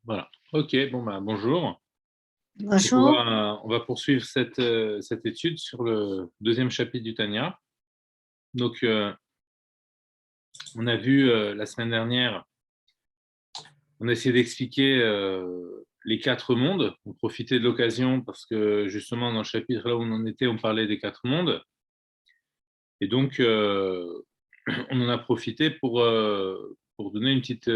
Voilà. Ok, bon, bah, bonjour. Donc, Bonjour. on va poursuivre cette étude sur le deuxième chapitre du Tanya. Donc, on a vu la semaine dernière, on a essayé d'expliquer les quatre mondes. On profitait de l'occasion parce que justement, dans le chapitre là où on en était, on parlait des quatre mondes. Et donc, on en a profité pour donner une petite,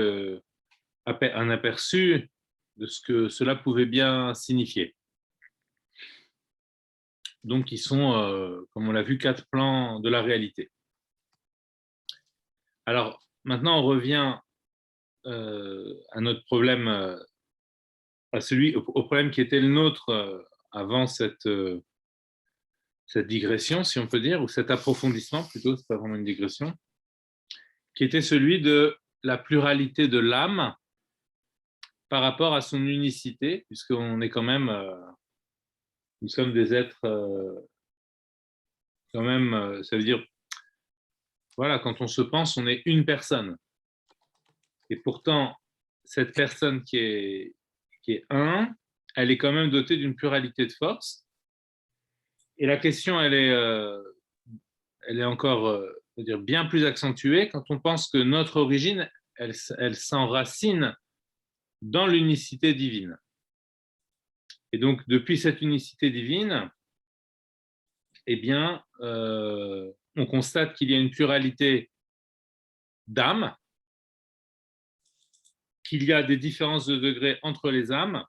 un aperçu de ce que cela pouvait bien signifier. Donc, ils sont, comme on l'a vu, quatre plans de la réalité. Alors, maintenant, on revient à notre problème, au problème qui était le nôtre avant cette digression, si on peut dire, ou cet approfondissement plutôt, c'est pas vraiment une digression, qui était celui de la pluralité de l'âme par rapport à son unicité, puisqu'on est quand même, nous sommes des êtres quand même, ça veut dire, voilà, quand on se pense, on est une personne. Et pourtant, cette personne qui est un, elle est quand même dotée d'une pluralité de forces. Et la question, elle est encore dire, bien plus accentuée quand on pense que notre origine, elle s'enracine dans l'unicité divine. Et donc, depuis cette unicité divine, eh bien, on constate qu'il y a une pluralité d'âmes, qu'il y a des différences de degrés entre les âmes,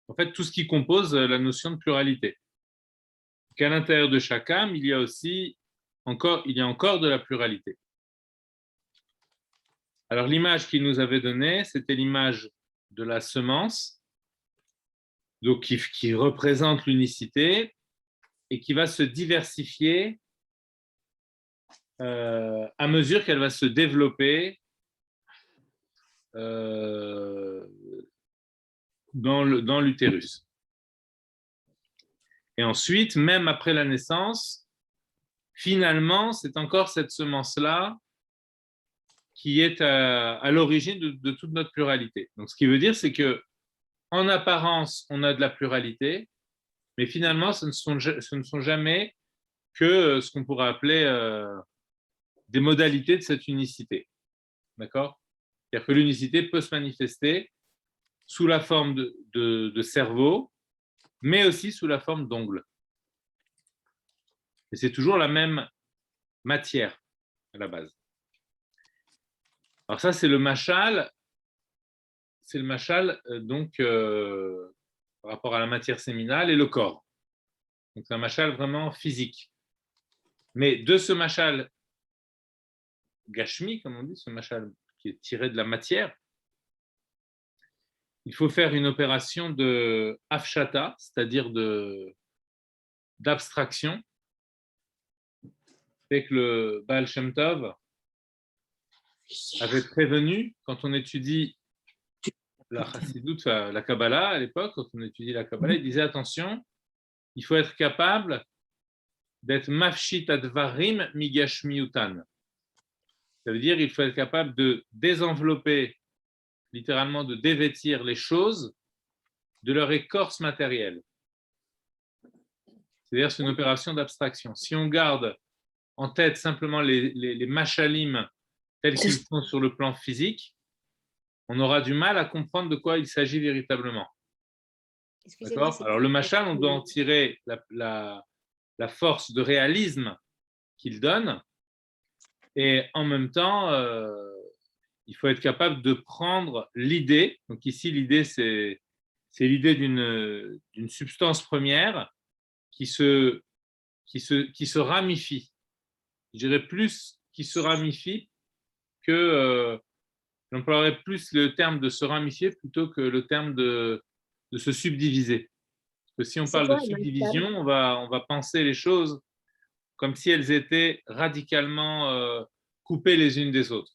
en fait, tout ce qui compose la notion de pluralité. Qu'à l'intérieur de chaque âme, il y a encore de la pluralité. Alors, l'image qu'il nous avait donnée, c'était l'image de la semence, donc qui représente l'unicité et qui va se diversifier à mesure qu'elle va se développer dans l'utérus. Et ensuite, même après la naissance, finalement, c'est encore cette semence-là qui est à l'origine de toute notre pluralité. Donc, ce qui veut dire, c'est que en apparence, on a de la pluralité, mais finalement, ce ne sont jamais que ce qu'on pourrait appeler des modalités de cette unicité. D'accord? C'est-à-dire que l'unicité peut se manifester sous la forme de cerveau, mais aussi sous la forme d'ongles. Et c'est toujours la même matière à la base. Alors ça, c'est le mashal. C'est le mashal, donc, par rapport à la matière séminale et le corps. Donc, c'est un mashal vraiment physique. Mais de ce mashal gashmi, comme on dit, ce mashal qui est tiré de la matière, il faut faire une opération de afshata, c'est-à-dire d'abstraction. C'est que le Baal Shem Tov avait prévenu, quand on étudie la Chassidoute, la Kabbalah à l'époque, quand on étudie la Kabbalah, il disait attention, il faut être capable d'être mafshit advarim migashmiutan. Ça veut dire qu'il faut être capable de désenvelopper, littéralement de dévêtir les choses de leur écorce matérielle. C'est-à-dire c'est une opération d'abstraction. Si on garde en tête simplement les mashalim tels qu'ils sont sur le plan physique, on aura du mal à comprendre de quoi il s'agit véritablement. D'accord? Alors le mashal, on doit en tirer la force de réalisme qu'il donne, et en même temps, il faut être capable de prendre l'idée. Donc ici, l'idée, c'est l'idée d'une substance première qui se ramifie. Je dirais plus qui se ramifie que j'emploierais plus le terme de se ramifier plutôt que le terme de se subdiviser. Parce que si on parle de subdivision, on va penser les choses comme si elles étaient radicalement coupées les unes des autres.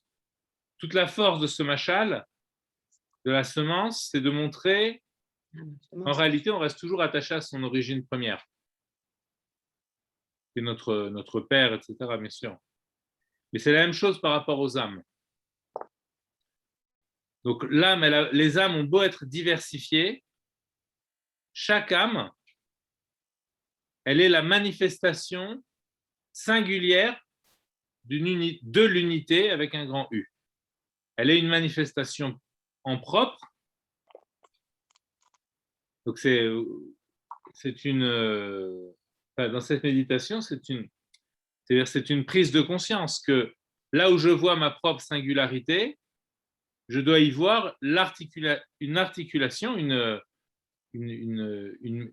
Toute la force de ce mashal, de la semence, c'est de montrer qu'en réalité, on reste toujours attaché à son origine première. C'est notre père, etc., bien sûr. Mais c'est la même chose par rapport aux âmes. Donc l'âme, les âmes ont beau être diversifiées, chaque âme, elle est la manifestation singulière de l'unité avec un grand U. Elle est une manifestation en propre. Donc c'est une dans cette méditation, c'est une prise de conscience que là où je vois ma propre singularité, je dois y voir une articulation, une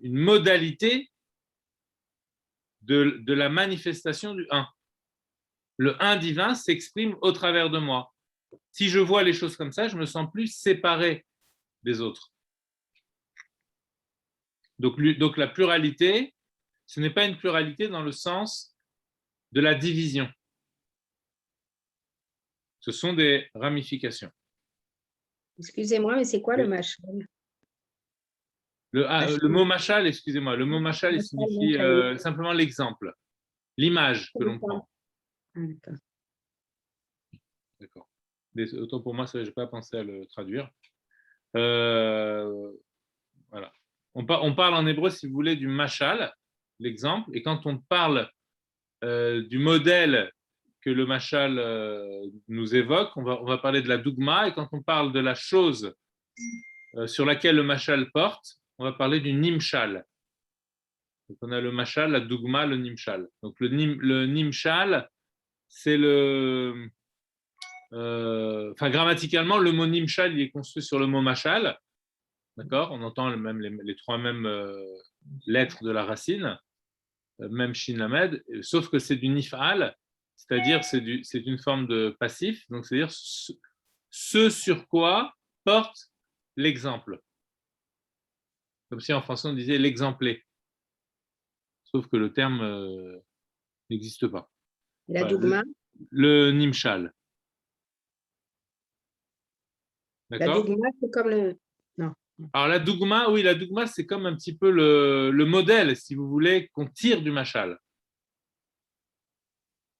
modalité de la manifestation du 1. Le 1 divin s'exprime au travers de moi. Si je vois les choses comme ça, je me sens plus séparé des autres. Donc la pluralité, ce n'est pas une pluralité dans le sens de la division. Ce sont des ramifications. Excusez-moi, mais c'est quoi le mashal? Le mot mashal, excusez-moi, le mot mashal signifie simplement l'exemple, l'image que l'on prend. D'accord. Autant pour moi, je n'ai pas pensé à le traduire. Voilà. On parle en hébreu, si vous voulez, du mashal, l'exemple, et quand on parle du modèle que le mashal nous évoque, on va parler de la dougma, et quand on parle de la chose sur laquelle le mashal porte, on va parler du nimshal. Donc on a le mashal, la dougma, le nimshal. Donc le nimshal, c'est grammaticalement, le mot nimshal, il est construit sur le mot mashal. D'accord? On entend les trois mêmes lettres de la racine, même shin lamed, sauf que c'est du nif'al, c'est-à-dire c'est une forme de passif, donc c'est-à-dire ce sur quoi porte l'exemple. Comme si en français on disait l'exemplé. Sauf que le terme n'existe pas. La dougma? Le nimshal. La dougma, c'est comme le... Non. Alors la dougma, oui, la dougma, c'est comme un petit peu le modèle, si vous voulez, qu'on tire du mashal.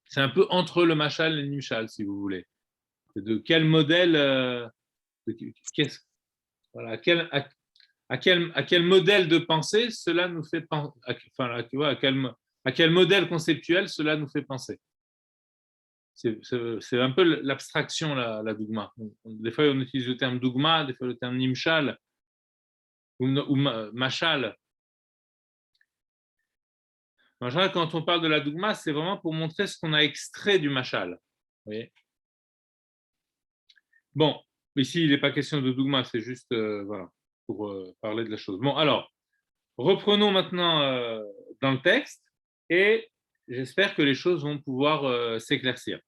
C'est un peu entre le mashal et le nimshal, si vous voulez. De quel modèle, voilà, à quel modèle de pensée cela nous fait penser, enfin, tu vois, à quel modèle conceptuel cela nous fait penser. C'est un peu l'abstraction, la dougma. Des fois, on utilise le terme dougma, des fois le terme nimshal ou mashal. En général, quand on parle de la dougma, c'est vraiment pour montrer ce qu'on a extrait du mashal. Vous voyez? Bon, ici, il n'est pas question de dougma, c'est juste voilà, pour parler de la chose. Bon, alors, reprenons maintenant dans le texte et j'espère que les choses vont pouvoir s'éclaircir.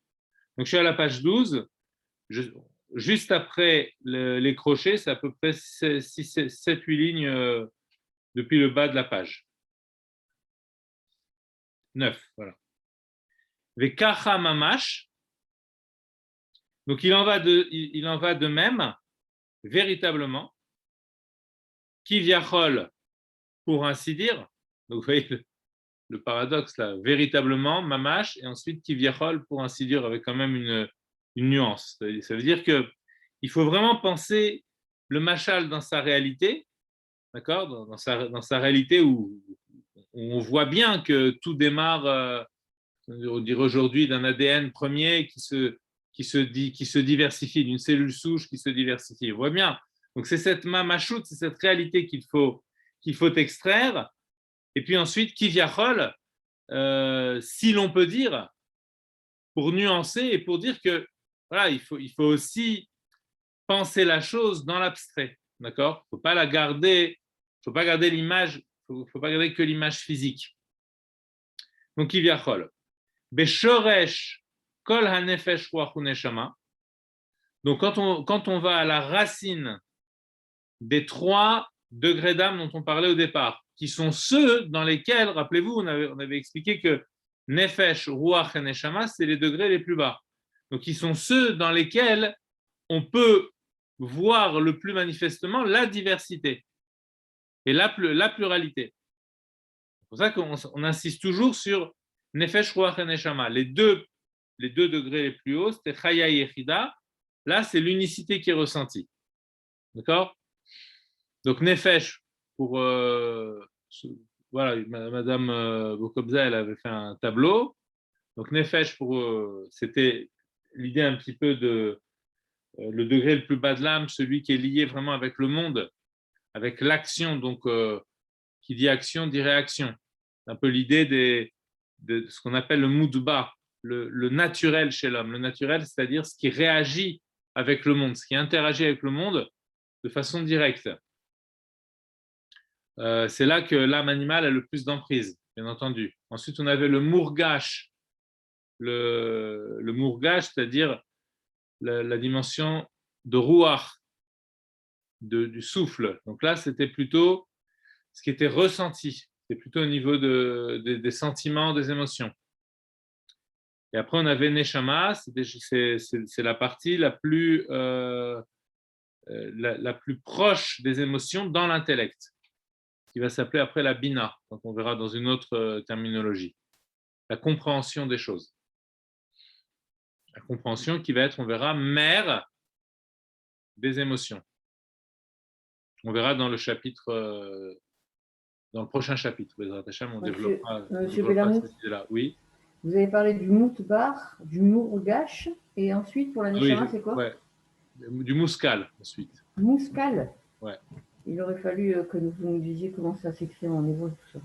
Donc, je suis à la page 12. Juste après les crochets, c'est à peu près 7-8 lignes depuis le bas de la page. 9, voilà. Vekacha mamash. Donc, il en va de même, véritablement, kivyachol, pour ainsi dire. Donc, vous voyez le paradoxe là, véritablement, mamash, et ensuite kivyachol, pour ainsi dire, avec quand même une nuance. Ça veut dire qu'il faut vraiment penser le mashal dans sa réalité, d'accord, dans sa réalité où on voit bien que tout démarre, on dirait aujourd'hui, d'un ADN premier qui se diversifie, d'une cellule souche qui se diversifie. On voit bien. Donc c'est cette mamachout, c'est cette réalité qu'il faut extraire. Et puis ensuite, kivyachol, si l'on peut dire, pour nuancer et pour dire que voilà, il faut aussi penser la chose dans l'abstrait, d'accord? Il ne faut pas garder l'image, faut pas garder que l'image physique. Donc kivyachol, beshoresh kol hanefesh ruach uneshama. Donc quand on va à la racine des 3 degrés d'âme dont on parlait au départ, qui sont ceux dans lesquels, rappelez-vous, on avait expliqué que nefesh, ruach et neshama, c'est les degrés les plus bas. Donc, ils sont ceux dans lesquels on peut voir le plus manifestement la diversité et la pluralité. C'est pour ça qu'on insiste toujours sur nefesh, ruach et neshama. Les deux degrés les plus hauts, c'était chaya et yechida. Là, c'est l'unicité qui est ressentie. D'accord? Donc, Nefesh, pour. Voilà, Madame Bokobza, elle avait fait un tableau. Donc, Nefesh, c'était l'idée un petit peu de le degré le plus bas de l'âme, celui qui est lié vraiment avec le monde, avec l'action. Donc, qui dit action dit réaction. C'est un peu l'idée de ce qu'on appelle le moudba, le naturel chez l'homme. Le naturel, c'est-à-dire ce qui réagit avec le monde, ce qui interagit avec le monde de façon directe. C'est là que l'âme animale a le plus d'emprise, bien entendu. Ensuite, on avait le mourgash. Le mourgash, c'est-à-dire la dimension de ruach, du souffle. Donc là, c'était plutôt ce qui était ressenti. C'était plutôt au niveau des sentiments, des émotions. Et après, on avait Neshama, c'est la partie la plus proche des émotions dans l'intellect, qui va s'appeler après la Bina, donc on verra dans une autre terminologie. La compréhension des choses. La compréhension qui va être, on verra, mère des émotions. On verra dans le chapitre, dans le prochain chapitre, on développera cette idée-là. Oui. Vous avez parlé du Moutbar, du Mourgash, et ensuite pour la Neshama, c'est quoi? Ouais. Du Mouskal, ensuite. Mouskal? Ouais. Il aurait fallu que vous nous disiez comment ça s'écrit en hébreu, tout ça.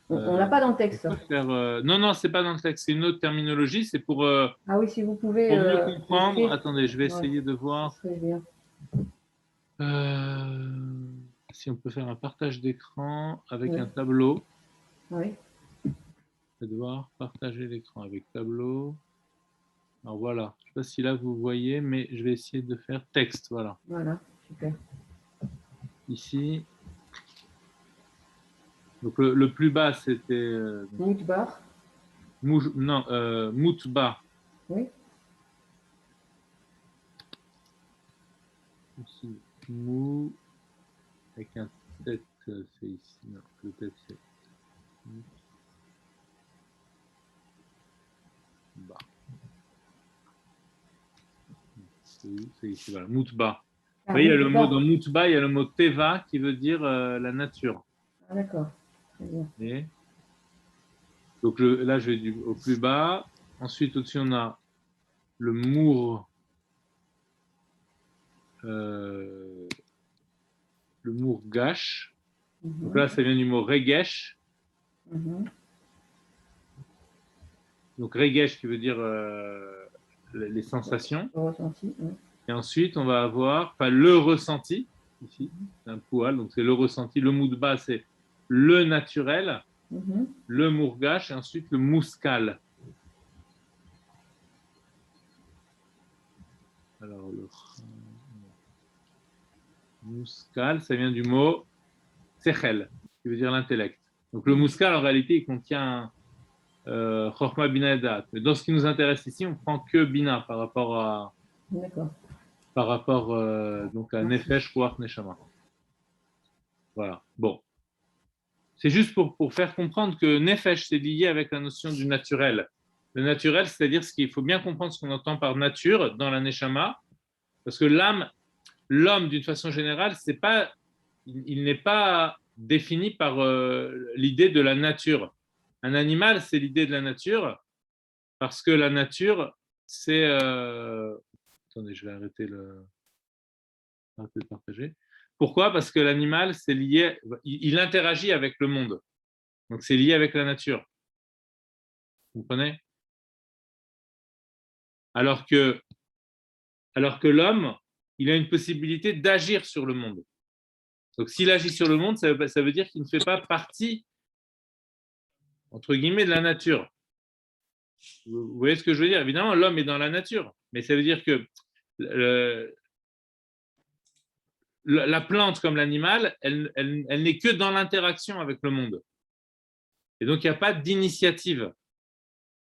On l'a pas dans le texte. Non, c'est pas dans le texte, c'est une autre terminologie, c'est pour, ah oui, si vous pouvez, pour mieux comprendre. écrire. Attendez, je vais essayer de voir. Ça serait bien. Si on peut faire un partage d'écran avec un tableau. Oui. Je vais devoir partager l'écran avec tableau. Alors voilà, je ne sais pas si là vous voyez, mais je vais essayer de faire texte. Voilà. Voilà, super. Ici. Donc le plus bas, c'était. Moutbar. Non, Moutba. Oui. Ici, Mou. Avec un tête, c'est ici. Non, le tête, c'est. Bah. C'est ici, voilà. Moutba. Vous voyez, il y a le mot dans Moutba, il y a le mot Teva qui veut dire la nature. Ah, d'accord. Très bien. Et donc là, je vais au plus bas. Ensuite, au-dessus, on a le mour. Le mourgash. Donc là, ça vient du mot regesh. Donc regesh qui veut dire les sensations. Le ressenti. Et ensuite, on va avoir le ressenti. Ici, c'est un poil, donc c'est le ressenti. Le moudba, c'est le naturel. Le mourgash et ensuite le mouskal. Alors, le mouskal, ça vient du mot sechel, qui veut dire l'intellect. Donc, le mouskal, en réalité, il contient chorma bina et dat. Mais dans ce qui nous intéresse ici, on prend que bina par rapport à. D'accord. Par rapport donc à nefesh, ruach, neshama. Voilà. Bon. C'est juste pour faire comprendre que nefesh, c'est lié avec la notion du naturel. Le naturel, c'est-à-dire ce qu'il faut bien comprendre ce qu'on entend par nature dans la neshama, parce que l'homme, d'une façon générale, il n'est pas défini par l'idée de la nature. Un animal, c'est l'idée de la nature, parce que la nature, c'est... Attendez, je vais arrêter de partager. Pourquoi? Parce que l'animal, c'est lié, il interagit avec le monde. Donc, c'est lié avec la nature. Vous comprenez? Alors que l'homme, il a une possibilité d'agir sur le monde. Donc, s'il agit sur le monde, ça veut dire qu'il ne fait pas partie, entre guillemets, de la nature. Vous voyez ce que je veux dire? Évidemment, l'homme est dans la nature, mais ça veut dire que la plante comme l'animal, elle n'est que dans l'interaction avec le monde. Et donc, il n'y a pas d'initiative.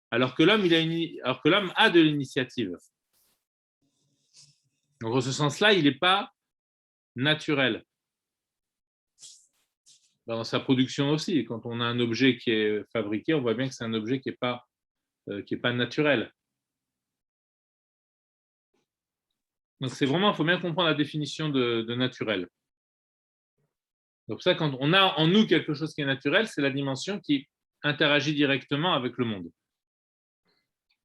Alors que l'homme a de l'initiative. Donc, en ce sens-là, il n'est pas naturel. Dans sa production aussi, quand on a un objet qui est fabriqué, on voit bien que c'est un objet qui n'est pas naturel. Donc, c'est vraiment, il faut bien comprendre la définition de naturel. Donc, ça, quand on a en nous quelque chose qui est naturel, c'est la dimension qui interagit directement avec le monde.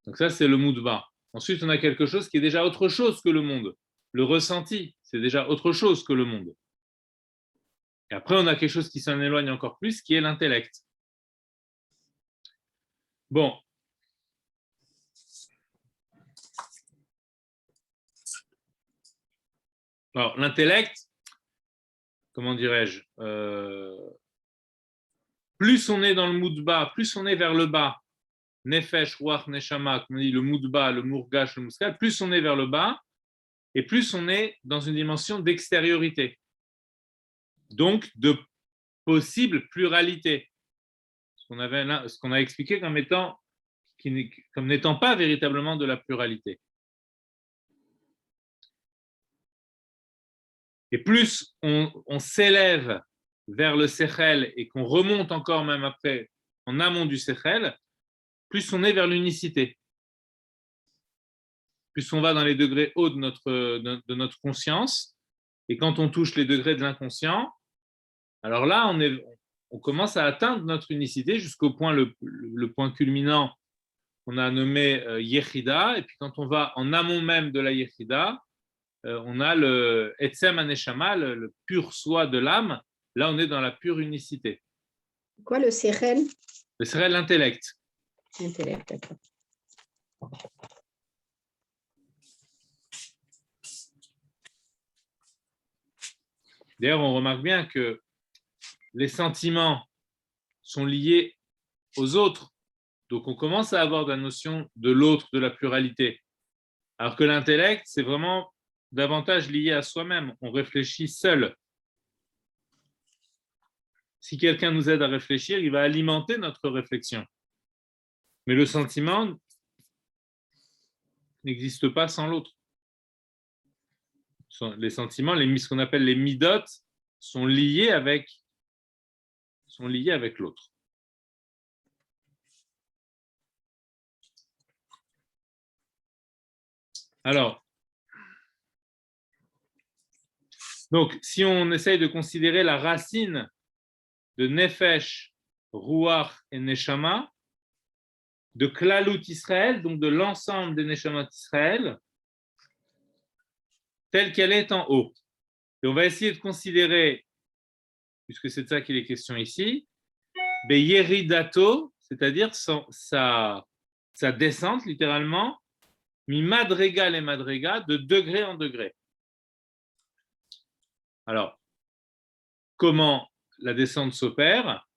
Donc, ça, c'est le moudba. Ensuite, on a quelque chose qui est déjà autre chose que le monde. Le ressenti, c'est déjà autre chose que le monde. Et après, on a quelque chose qui s'en éloigne encore plus, qui est l'intellect. Bon. Alors, l'intellect, comment dirais-je, plus on est dans le moudba, plus on est vers le bas, nefesh, ruach, neshama, comme on dit, le moudba, le mourgash, le muskal, plus on est vers le bas, et plus on est dans une dimension d'extériorité. Donc, de possible pluralité. Ce qu'on a expliqué comme n'étant pas véritablement de la pluralité. Et plus on s'élève vers le sechel et qu'on remonte encore même après en amont du sechel, plus on est vers l'unicité. Plus on va dans les degrés hauts de notre conscience. Et quand on touche les degrés de l'inconscient, alors là, on commence à atteindre notre unicité jusqu'au point, le point culminant qu'on a nommé Yechida. Et puis quand on va en amont même de la Yechida, on a le Etzem Aneshama, le pur soi de l'âme. Là, on est dans la pure unicité. Quoi, le Sechel? Le Sechel, l'intellect. Intellect, d'accord. D'ailleurs, on remarque bien que les sentiments sont liés aux autres. Donc, on commence à avoir la notion de l'autre, de la pluralité. Alors que l'intellect, c'est vraiment davantage lié à soi-même. On réfléchit seul. Si quelqu'un nous aide à réfléchir, il va alimenter notre réflexion. Mais le sentiment n'existe pas sans l'autre. Les sentiments, ce qu'on appelle les midot, sont liés avec l'autre. Alors, donc, si on essaye de considérer la racine de Nefesh, Ruach et Neshama, de Klalut Israël, donc de l'ensemble des Neshamat Israël, telle qu'elle est en haut. Et on va essayer de considérer, puisque c'est de ça qu'il est question ici, Beyeridato, c'est-à-dire sa descente, littéralement, mi madrega les madrega, de degré en degré. Alors, comment la descente s'opère?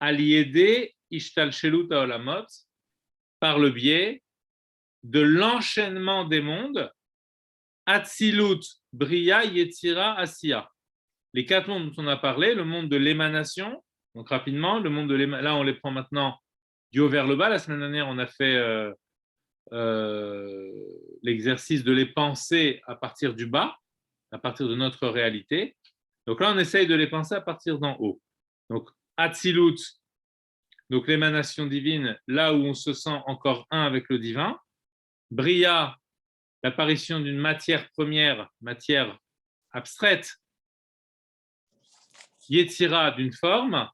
Aliédé ishtalshelut haolamot, par le biais de l'enchaînement des mondes, Atzilut, Bria, Yetzira, Asiya. Les 4 mondes dont on a parlé, le monde de l'émanation, donc rapidement, le monde de là on les prend maintenant du haut vers le bas. La semaine dernière, on a fait l'exercice de les penser à partir du bas, à partir de notre réalité. Donc là, on essaye de les penser à partir d'en haut. Donc, Atzilut, donc l'émanation divine, là où on se sent encore un avec le divin. Bria, l'apparition d'une matière première, matière abstraite. Yetzira, d'une forme,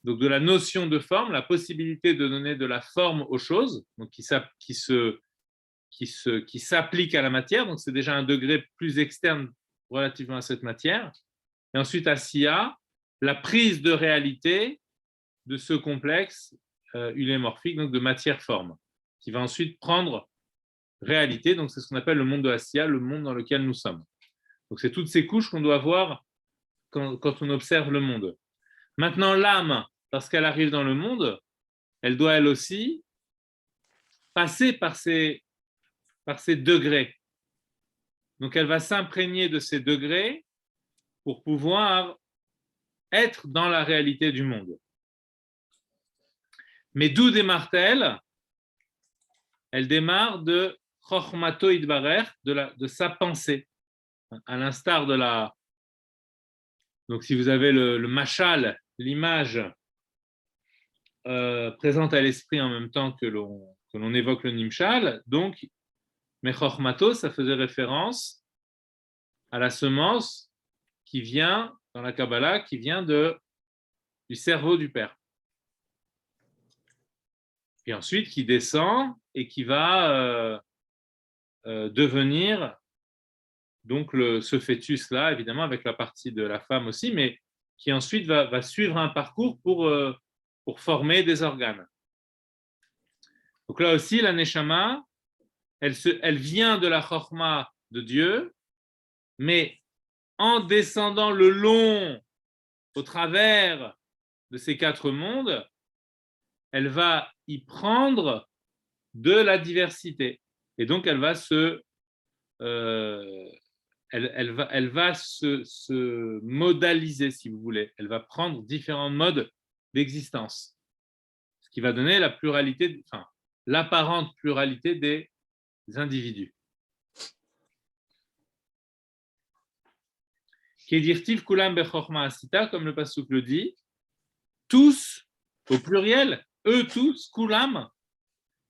donc de la notion de forme, la possibilité de donner de la forme aux choses, donc qui s'applique à la matière, donc c'est déjà un degré plus externe relativement à cette matière. Et ensuite, Asiya, la prise de réalité de ce complexe ulémorphique, donc de matière-forme, qui va ensuite prendre réalité, donc c'est ce qu'on appelle le monde de Asiya, le monde dans lequel nous sommes. Donc c'est toutes ces couches qu'on doit voir quand on observe le monde. Maintenant, l'âme, lorsqu'elle arrive dans le monde, elle doit elle aussi passer par ces degrés. Donc elle va s'imprégner de ces degrés pour pouvoir être dans la réalité du monde. Mais d'où démarre-t-elle? Elle démarre de Chochmato Idbarer, de sa pensée, à l'instar de la... Donc si vous avez le mashal, l'image présente à l'esprit en même temps que l'on évoque le nimshal, donc Mais Chochmato, ça faisait référence à la semence qui vient, dans la Kabbalah, qui vient du cerveau du Père. Puis ensuite, qui descend et qui va devenir donc ce fœtus-là, évidemment, avec la partie de la femme aussi, mais qui ensuite va suivre un parcours pour former des organes. Donc là aussi, la Neshama, elle vient de la Chochma de Dieu, mais en descendant le long au travers de ces 4 mondes, elle va y prendre de la diversité. Et donc, elle va elle va se modaliser, si vous voulez. Elle va prendre différents modes d'existence, ce qui va donner la pluralité, enfin, l'apparente pluralité des individus. Kedirtiv kulam bechorma asita, comme le pasuk le dit, tous, au pluriel, eux tous, kulam,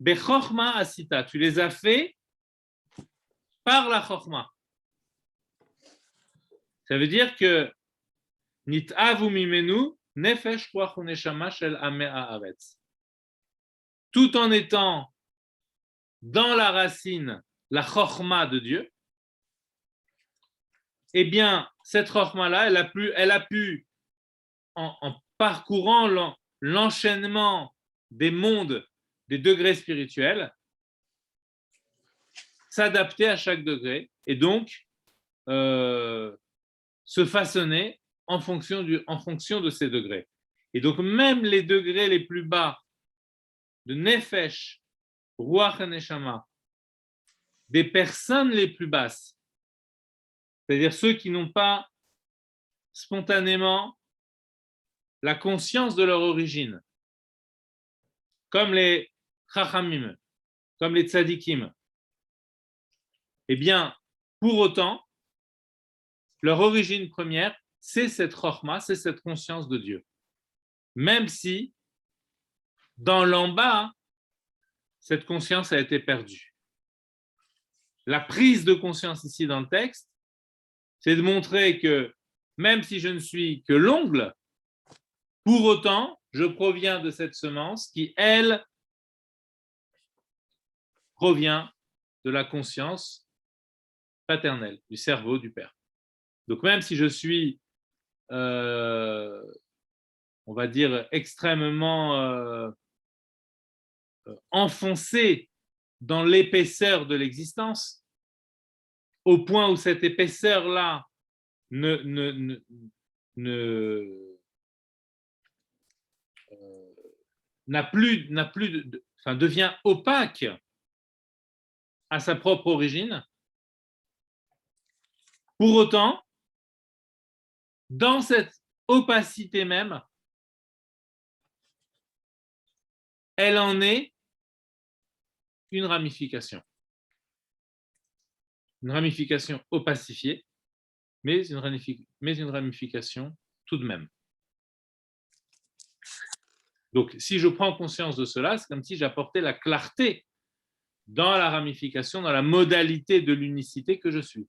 bechorma asita, tu les as fait par la chorma. Ça veut dire que nit'avu mimenu nefesh ruach uneshama shel amei haaretz. Tout en étant dans la racine, la chorma de Dieu, eh bien, cette chorma-là, elle a pu en parcourant l'enchaînement des mondes, des degrés spirituels, s'adapter à chaque degré et donc se façonner en fonction de ces degrés. Et donc, même les degrés les plus bas de Nefesh, Ruach et Neshama, des personnes les plus basses, c'est-à-dire ceux qui n'ont pas spontanément la conscience de leur origine, comme les Chachamim, comme les Tzadikim, eh bien, pour autant, leur origine première, c'est cette Chochma, c'est cette conscience de Dieu. Même si, dans l'en bas, cette conscience a été perdue. La prise de conscience ici dans le texte, c'est de montrer que même si je ne suis que l'ongle, pour autant, je proviens de cette semence qui, elle, provient de la conscience paternelle, du cerveau du Père. Donc même si je suis, on va dire, extrêmement enfoncé dans l'épaisseur de l'existence, au point où cette épaisseur-là devient opaque à sa propre origine. Pour autant, dans cette opacité même, elle en est une ramification. Une ramification opacifiée, mais une ramification tout de même. Donc, si je prends conscience de cela, c'est comme si j'apportais la clarté dans la ramification, dans la modalité de l'unicité que je suis.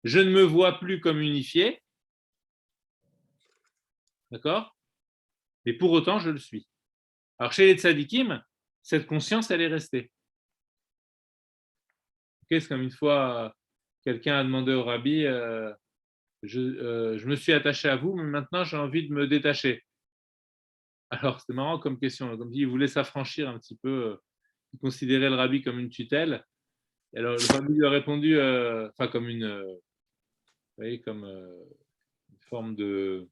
Je ne me vois plus comme unifié, d'accord? Mais pour autant, je le suis. Alors, chez les tzadikim, cette conscience, elle est restée. Okay, c'est comme une fois, quelqu'un a demandé au rabbi, je me suis attaché à vous, mais maintenant j'ai envie de me détacher. Alors, c'était marrant comme question. Comme il voulait s'affranchir un petit peu, il considérait le rabbi comme une tutelle. Et alors, le rabbi lui a répondu, comme vous voyez, comme une forme de,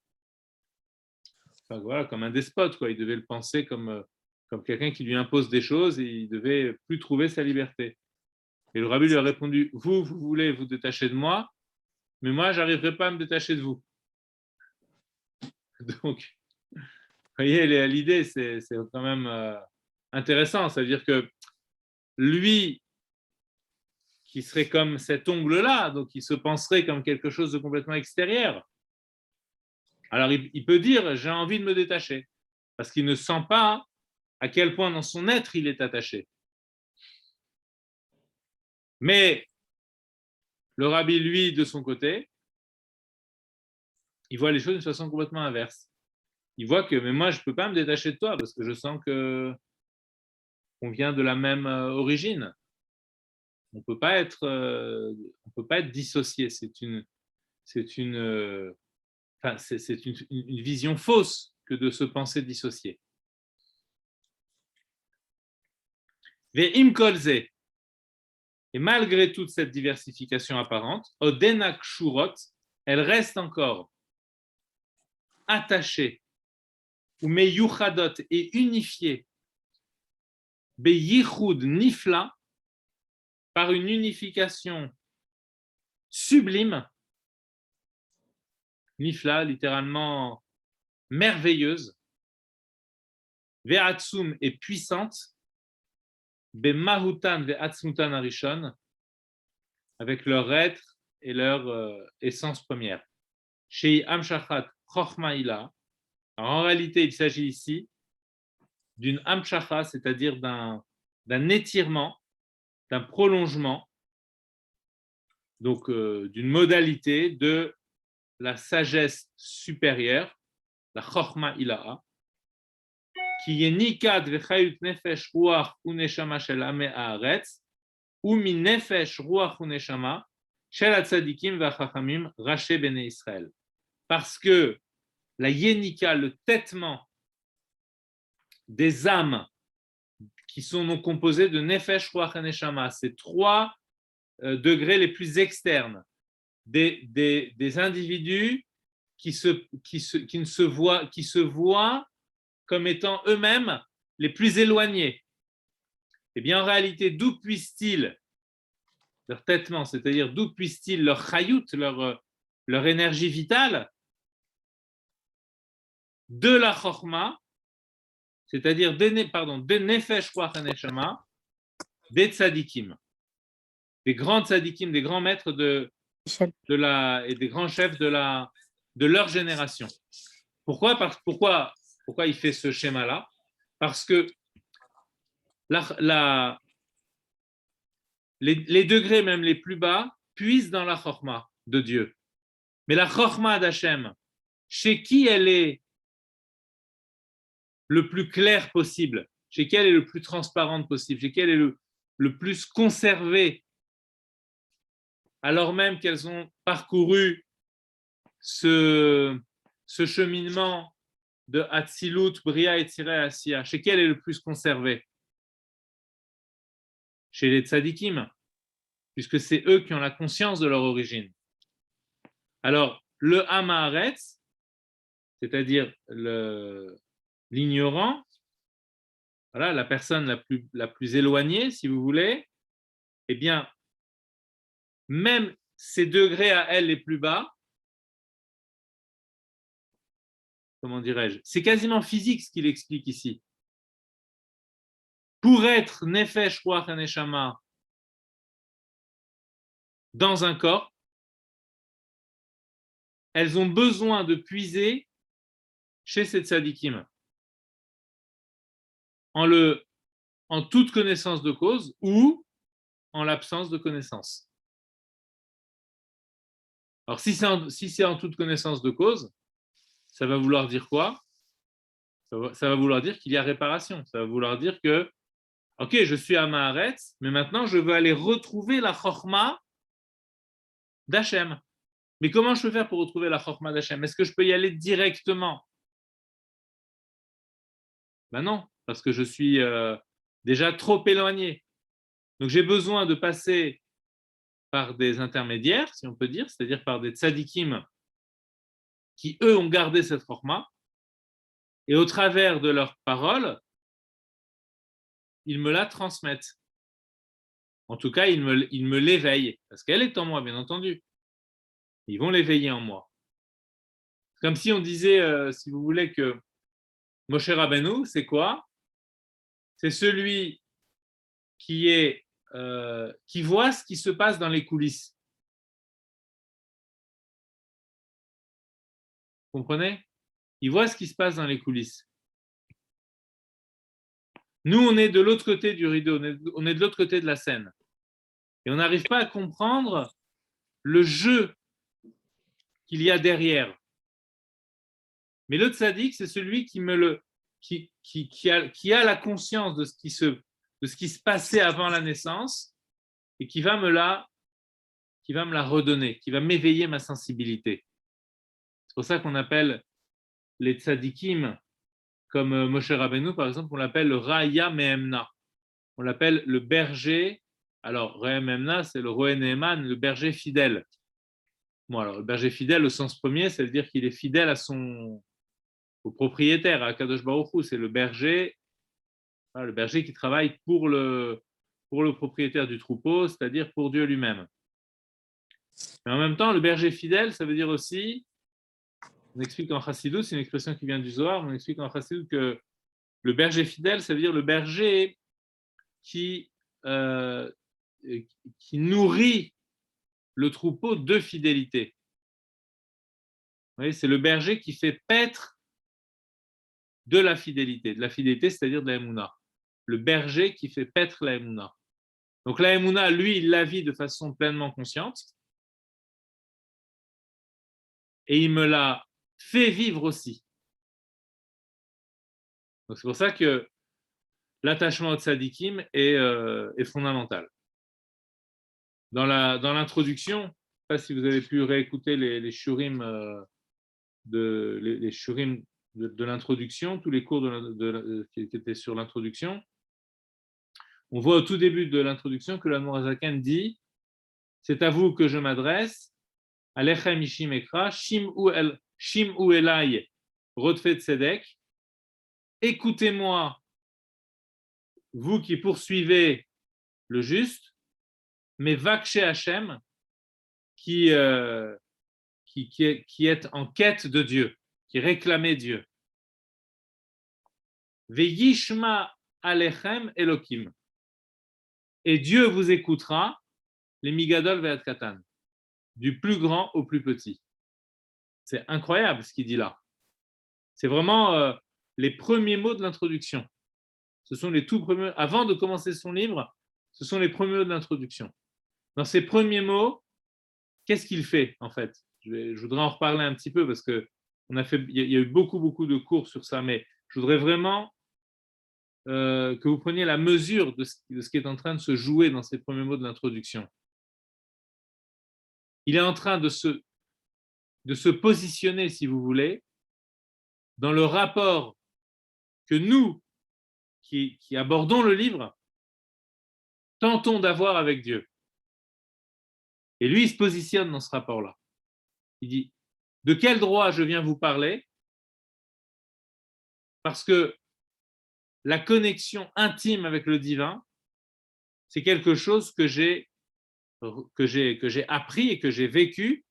voilà, comme un despote, quoi. Il devait le penser comme quelqu'un qui lui impose des choses et il devait plus trouver sa liberté. Et le rabbi lui a répondu, vous voulez vous détacher de moi, mais moi, je n'arriverai pas à me détacher de vous. Donc, vous voyez, l'idée, c'est quand même intéressant. C'est-à-dire que lui, qui serait comme cet ongle-là, donc il se penserait comme quelque chose de complètement extérieur. Alors, il peut dire, j'ai envie de me détacher, parce qu'il ne sent pas à quel point dans son être il est attaché. Mais le rabbi, lui, de son côté, il voit les choses d'une façon complètement inverse. Il voit que, mais moi, je ne peux pas me détacher de toi parce que je sens qu'on vient de la même origine. On ne peut pas être dissocié. C'est une vision fausse que de se penser dissocié. Ve'im kolze. Et malgré toute cette diversification apparente, Odenak Shurot, elle reste encore attachée, ou meyuchadot et unifiée, beyichud nifla, par une unification sublime, nifla, littéralement merveilleuse, ve'atsum et puissante, be'mahutan ve'atsmutan arishon, avec leur être et leur essence première. Chez Amshachat Chochma Ila, en réalité, il s'agit ici d'une Amshacha, c'est-à-dire d'un étirement, d'un prolongement, donc d'une modalité de la sagesse supérieure, la Chochma Ilaha, qui est Nikad vechayut nefesh ruach uneshama shel ame haaretz, ou min nefesh ruach uneshama shel hatzadikim vachachamim raché bene Israël. Parce que la yénika, le têtement des âmes qui sont donc composées de nefesh, ruach et neshama, ces trois degrés les plus externes des individus qui se voient comme étant eux-mêmes les plus éloignés. Eh bien, en réalité, d'où puissent-ils leur têtement, c'est-à-dire d'où puissent-ils leur chayut, leur énergie vitale, de la chorma, c'est-à-dire de nefesh, ruach et neshama, des tzadikim, des grands tzadikim, des grands maîtres et des grands chefs de leur génération. Pourquoi il fait ce schéma-là? Parce que les degrés même les plus bas puisent dans la chorma de Dieu. Mais la chorma d'Hachem, chez qui elle est le plus clair possible, chez qui elle est le plus transparente possible, chez qui elle est le plus conservée, alors même qu'elles ont parcouru ce cheminement de Hatzilut, Bria et Tzirei Asiya, chez qui elle est le plus conservée? Chez les tzadikim, puisque c'est eux qui ont la conscience de leur origine. Alors, le Hamaharetz, c'est-à-dire l'ignorant, voilà, la personne la plus éloignée, si vous voulez, eh bien, même ces degrés à elle les plus bas, comment dirais-je, c'est quasiment physique ce qu'il explique ici. Pour être nefesh, ruach et neshama dans un corps, elles ont besoin de puiser chez ces tzadikim en toute connaissance de cause ou en l'absence de connaissance. Alors, si c'est en toute connaissance de cause, ça va vouloir dire quoi? Ça va vouloir dire qu'il y a réparation. Ça va vouloir dire que, ok, je suis à Maharetz, mais maintenant je veux aller retrouver la chorma d'Hachem. Mais comment je peux faire pour retrouver la chorma d'Hachem? Est-ce que je peux y aller directement? Ben non, parce que je suis déjà trop éloigné. Donc j'ai besoin de passer par des intermédiaires, si on peut dire, c'est-à-dire par des tzadikim qui, eux, ont gardé cette chorma, et au travers de leurs paroles, ils me la transmettent. En tout cas, ils me l'éveillent, parce qu'elle est en moi, bien entendu. Ils vont l'éveiller en moi. Comme si on disait, si vous voulez, que Moshe Rabbeinu, c'est quoi? C'est celui qui voit ce qui se passe dans les coulisses. Vous comprenez? Il voit ce qui se passe dans les coulisses. Nous, on est de l'autre côté du rideau, on est de l'autre côté de la scène. Et on n'arrive pas à comprendre le jeu qu'il y a derrière. Mais le tzaddik, c'est celui qui a la conscience de ce qui se passait avant la naissance et qui va me la redonner, qui va m'éveiller ma sensibilité. C'est pour ça qu'on appelle les tzaddikim, comme Moshe Rabbeinu, par exemple, on l'appelle le Raya Mehemna. On l'appelle le berger. Alors, Raya Mehemna, c'est le Roé Neheman, le berger fidèle. Bon, alors, le berger fidèle, au sens premier, ça veut dire qu'il est fidèle au propriétaire, à Kadosh Baruch Hu. C'est le berger qui travaille pour le propriétaire du troupeau, c'est-à-dire pour Dieu lui-même. Mais en même temps, le berger fidèle, ça veut dire aussi, on explique en Chassidut, c'est une expression qui vient du Zohar, on explique en Chassidut que le berger fidèle, ça veut dire le berger qui nourrit le troupeau de fidélité. Vous voyez, c'est le berger qui fait paître de la fidélité, c'est-à-dire de la Emouna. Le berger qui fait paître la Emouna. Donc la Emouna, lui, il la vit de façon pleinement consciente et il me l'a fait vivre aussi. Donc c'est pour ça que l'attachement au tzadikim est fondamental. Dans l'introduction, je ne sais pas si vous avez pu réécouter les shurim les shurim de l'introduction, tous les cours qui étaient sur l'introduction. On voit au tout début de l'introduction que l'Admor HaZaken dit « C'est à vous que je m'adresse, Alechem Ishim Ekra, Shim'u Elai, Rodfet Tzedek, écoutez-moi, vous qui poursuivez le juste, mais Vakshe Hashem, qui est en quête de Dieu, qui réclamait Dieu. Ve'yishma alechem Elokim. Et Dieu vous écoutera, les migadol ve'ad katan, du plus grand au plus petit. C'est incroyable ce qu'il dit là. C'est vraiment les premiers mots de l'introduction. Ce sont les tout premiers, avant de commencer son livre, ce sont les premiers mots de l'introduction. Dans ces premiers mots, qu'est-ce qu'il fait en fait? Je voudrais en reparler un petit peu parce que il y a eu beaucoup de cours sur ça, mais je voudrais vraiment que vous preniez la mesure de ce qui est en train de se jouer dans ces premiers mots de l'introduction. Il est en train de se positionner, si vous voulez, dans le rapport que nous, qui abordons le livre, tentons d'avoir avec Dieu. Et lui, il se positionne dans ce rapport-là. Il dit, de quel droit je viens vous parler? Parce que la connexion intime avec le divin, c'est quelque chose que j'ai appris et que j'ai vécu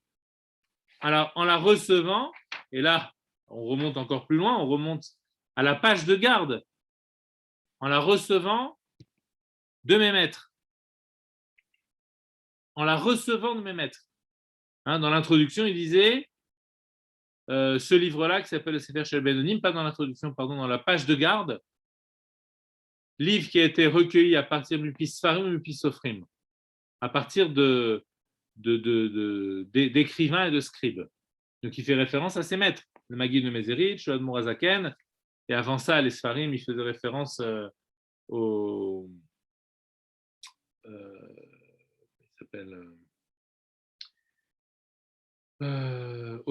alors, en la recevant, et là, on remonte encore plus loin, on remonte à la page de garde, en la recevant de mes maîtres. En la recevant de mes maîtres. Hein, dans l'introduction, il disait, ce livre-là qui s'appelle le Sefer Shel Benonim, pas dans l'introduction, pardon, dans la page de garde, livre qui a été recueilli à partir du Sfarim et du Sofrim, à partir d'écrivains et de scribes. Donc il fait référence à ses maîtres, le Maggid de Mézérich, le Admor HaZaken, et avant ça, les Sfarim, il faisait référence au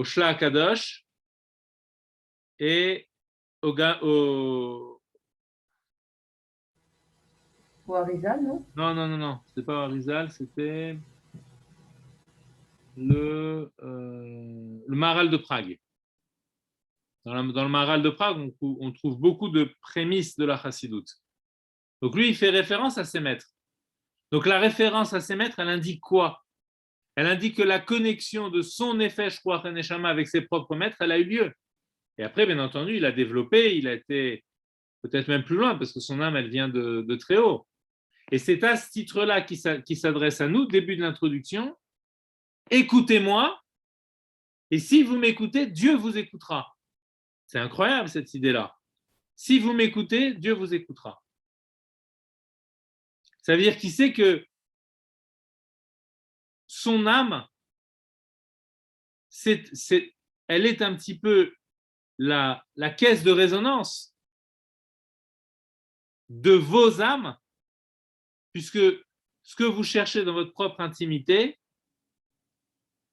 Shla HaKadosh et au Arizal, non? Non, c'était pas Arizal, c'était le Maharal de Prague. Dans le Maharal de Prague, on trouve beaucoup de prémices de la Chassidut. Donc lui, il fait référence à ses maîtres. Donc la référence à ses maîtres, elle indique quoi? Elle indique que la connexion de son Nefesh Ruach Neshama avec ses propres maîtres, elle a eu lieu. Et après, bien entendu, il a développé, il a été peut-être même plus loin, parce que son âme, elle vient de très haut. Et c'est à ce titre-là qui s'adresse à nous, début de l'introduction. Écoutez-moi, et si vous m'écoutez, Dieu vous écoutera. C'est incroyable cette idée-là. Si vous m'écoutez, Dieu vous écoutera. Ça veut dire qu'il sait que son âme, elle est un petit peu la caisse de résonance de vos âmes, puisque ce que vous cherchez dans votre propre intimité,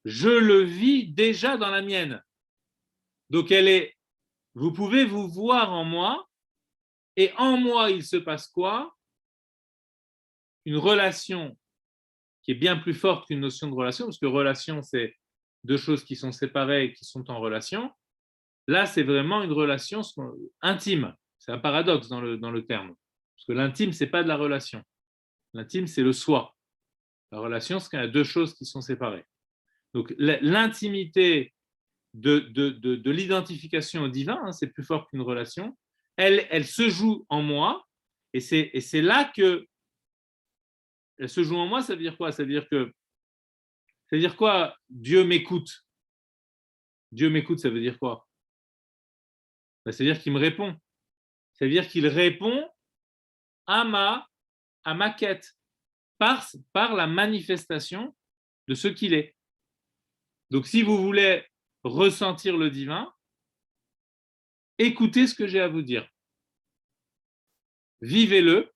je le vis déjà dans la mienne. Donc vous pouvez vous voir en moi, et en moi, il se passe quoi? Une relation qui est bien plus forte qu'une notion de relation, parce que relation, c'est deux choses qui sont séparées et qui sont en relation. Là, c'est vraiment une relation intime. C'est un paradoxe dans le terme. Parce que l'intime, ce n'est pas de la relation. L'intime, c'est le soi. La relation, c'est qu'il y a deux choses qui sont séparées. Donc, l'intimité de l'identification au divin, hein, c'est plus fort qu'une relation. Elle se joue en moi, et c'est là que elle se joue en moi. Ça veut dire quoi? Ça veut dire quoi? Dieu m'écoute. Dieu m'écoute, ça veut dire quoi? Ça veut dire qu'il me répond. Ça veut dire qu'il répond à ma quête par la manifestation de ce qu'il est. Donc, si vous voulez ressentir le divin, écoutez ce que j'ai à vous dire. Vivez-le.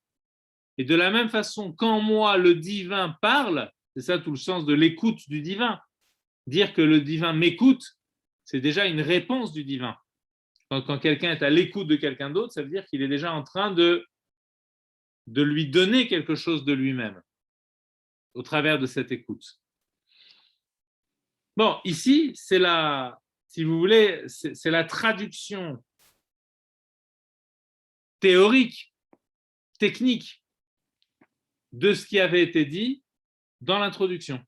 Et de la même façon, quand moi, le divin parle, c'est ça tout le sens de l'écoute du divin. Dire que le divin m'écoute, c'est déjà une réponse du divin. Quand quelqu'un est à l'écoute de quelqu'un d'autre, ça veut dire qu'il est déjà en train de lui donner quelque chose de lui-même au travers de cette écoute. Bon, ici, si vous voulez, c'est la traduction théorique, technique de ce qui avait été dit dans l'introduction.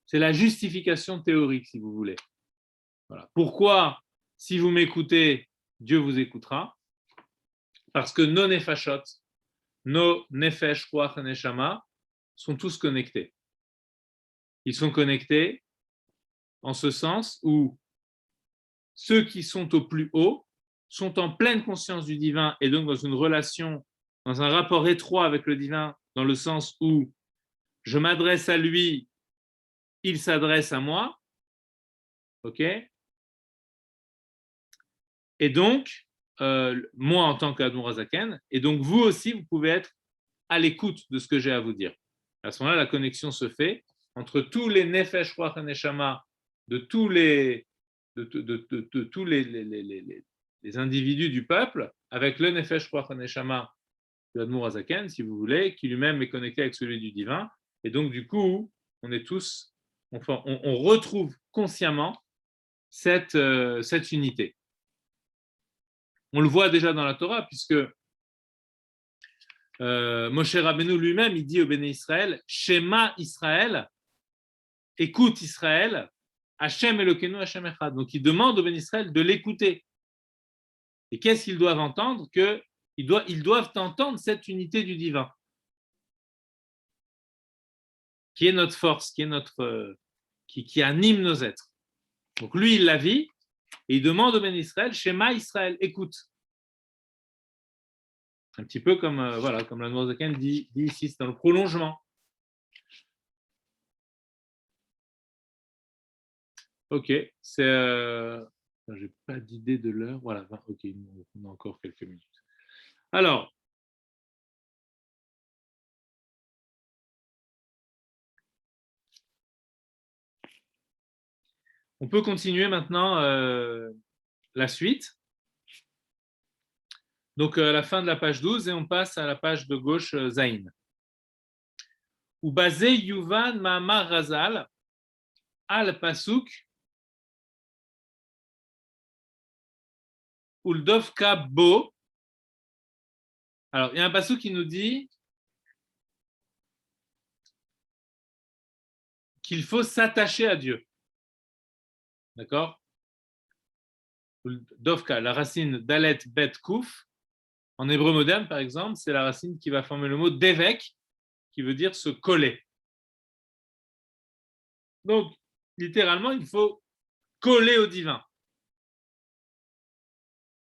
C'est la justification théorique, si vous voulez. Voilà. Pourquoi, si vous m'écoutez, Dieu vous écoutera? Parce que nos nefashot, nos nefesh, ruach et neshama sont tous connectés. Ils sont connectés en ce sens où ceux qui sont au plus haut sont en pleine conscience du divin et donc dans une relation, dans un rapport étroit avec le divin, dans le sens où je m'adresse à lui, il s'adresse à moi, ok? Et donc, moi en tant qu'Admor Hazaken, et donc vous aussi, vous pouvez être à l'écoute de ce que j'ai à vous dire. À ce moment-là, la connexion se fait entre tous les nefesh, ruach et neshama de tous les individus du peuple, avec le nefesh, ruach et neshama de Admor Hazaken, si vous voulez, qui lui-même est connecté avec celui du divin. Et donc, du coup, on est tous, on retrouve consciemment cette unité. On le voit déjà dans la Torah, puisque Moshe Rabbeinu lui-même, il dit au Béné Israël, Shema Israël, écoute Israël, Hachem Elokeinu, Hachem Echad. Donc il demande au Béné Israël de l'écouter. Et qu'est-ce qu'ils doivent entendre? Ils doivent entendre cette unité du divin, qui est notre force, qui anime nos êtres. Donc lui, il la vit, et il demande au Béné Israël, Shema Israël, écoute. Un petit peu comme la Noirzaken dit ici, c'est dans le prolongement. Ok, j'ai pas d'idée de l'heure. Voilà, ok, on a encore quelques minutes. Alors, on peut continuer maintenant la suite. Donc, la fin de la page 12, et on passe à la page de gauche, Zain. Ou basé Yuvan Mahamar Razal al Pasuk Uldovka Bo. Alors, il y a un Pasuk qui nous dit qu'il faut s'attacher à Dieu. D'accord? Dovka, la racine Dalet Bet Kouf, en hébreu moderne, par exemple, c'est la racine qui va former le mot d'évêque, qui veut dire se coller. Donc, littéralement, il faut coller au divin.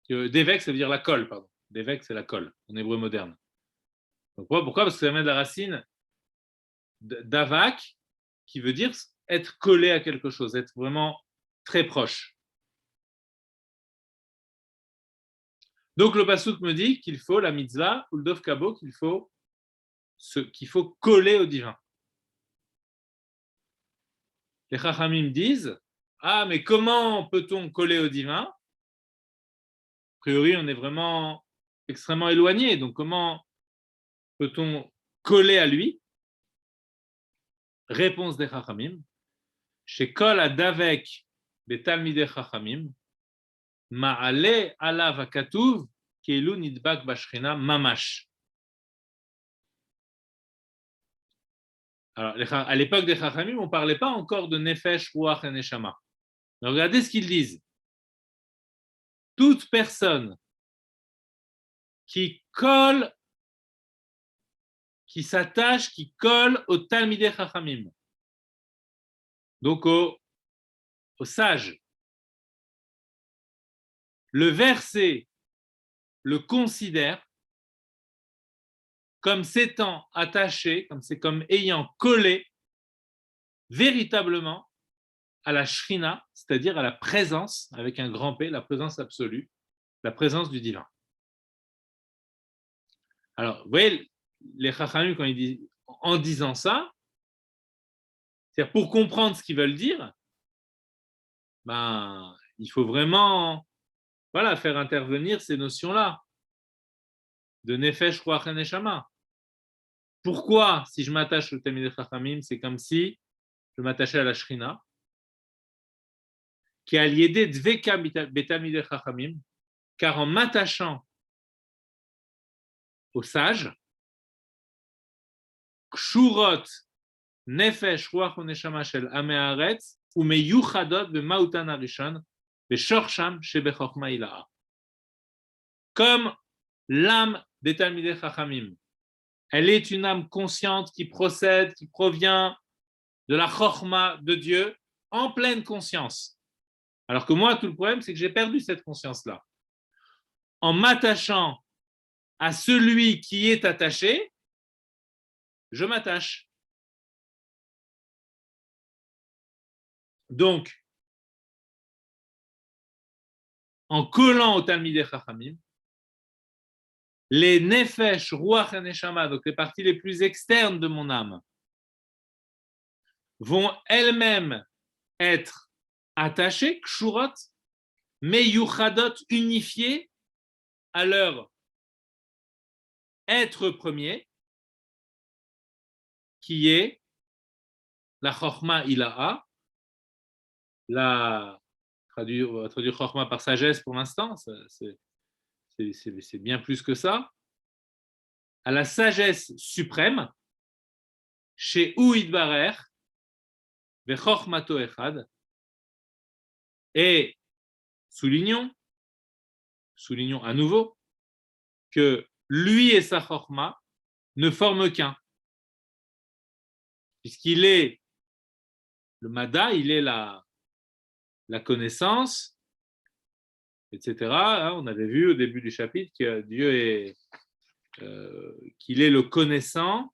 D'évêque, ça veut dire la colle, pardon. D'évêque, c'est la colle, en hébreu moderne. Donc, pourquoi? Parce que ça vient de la racine davak, qui veut dire être collé à quelque chose, être vraiment très proche. Donc le pasuk me dit qu'il faut la mitzvah ou le dov kabo, qu'il faut coller au divin. Les chachamim disent, ah mais comment peut-on coller au divin? A priori on est vraiment extrêmement éloigné, donc comment peut-on coller à lui? Réponse des chachamim, shekol adavek betalmidei chachamim ma'ale alav hakatuv keilu nidbak bashchina mamash. Alors, à l'époque des Chachamim, on ne parlait pas encore de Nefesh, Ruach et Neshama. Mais regardez ce qu'ils disent. Toute personne qui colle, qui s'attache, qui colle au Talmidei Chachamim, donc au sage, le verset le considère comme s'étant attaché, comme ayant collé véritablement à la Shrina, c'est-à-dire à la présence, avec un grand P, la présence absolue, la présence du divin. Alors, vous voyez, les Chachamim, quand ils disent, en disant ça, c'est-à-dire pour comprendre ce qu'ils veulent dire, ben, il faut vraiment faire intervenir ces notions-là de Nefesh, Ruach et Neshama. Pourquoi, si je m'attache au Talmidei Chachamim, c'est comme si je m'attachais à la Shrina, qui a lié des Dveka Betalmidei Chachamim, car en m'attachant au sage, Kshurot Nefesh Ruach Neshama Shel Amei Haaretz Umeyuchadot B'Mautan Harishon B'Shorsham Shebechokma Ilaha. Comme l'âme des Talmidei Chachamim, elle est une âme consciente qui procède, qui provient de la Chochma de Dieu en pleine conscience. Alors que moi, tout le problème, c'est que j'ai perdu cette conscience-là. En m'attachant à celui qui est attaché, je m'attache. Donc, en collant au Talmidei Chachamim, les Nefesh, Ruach et Neshama, donc les parties les plus externes de mon âme, vont elles-mêmes être attachées, kshurot, mais yuchadot, unifiées à leur être premier, qui est la Chochma Ilaha, on va traduire Chochma par sagesse pour l'instant, c'est bien plus que ça, à la sagesse suprême, chez Uid Barer, Vechormato Echad, et soulignons à nouveau que lui et sa Chorma ne forment qu'un, puisqu'il est le Mada, il est la connaissance, etc. On avait vu au début du chapitre que Dieu est, qu'il est le connaissant,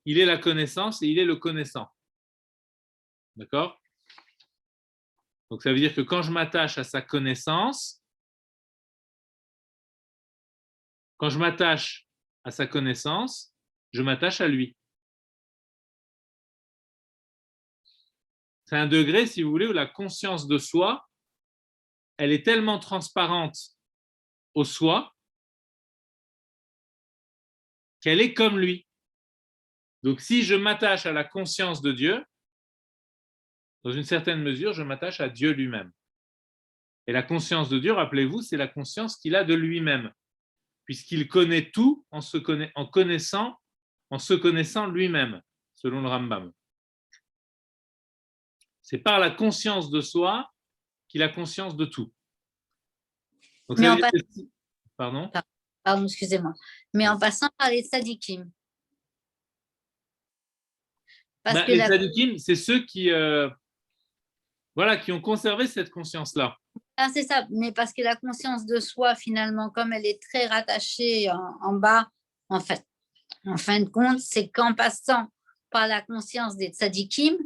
il est la connaissance et il est le connaissant. D'accord? Donc ça veut dire que quand je m'attache à sa connaissance, je m'attache à lui. C'est un degré, si vous voulez, où la conscience de soi, elle est tellement transparente au soi qu'elle est comme lui. Donc si je m'attache à la conscience de Dieu, dans une certaine mesure, je m'attache à Dieu lui-même. Et la conscience de Dieu, rappelez-vous, c'est la conscience qu'il a de lui-même, puisqu'il connaît tout en se connaissant lui-même, selon le Rambam. C'est par la conscience de soi qu'il a conscience de tout. Donc, ça veut dire que... Pardon, excusez-moi. Mais en passant par les tzadikim. Les tzadikim, c'est ceux qui ont conservé cette conscience-là. Ah, c'est ça, mais parce que la conscience de soi, finalement, comme elle est très rattachée en bas, en fin de compte, c'est qu'en passant par la conscience des tzadikim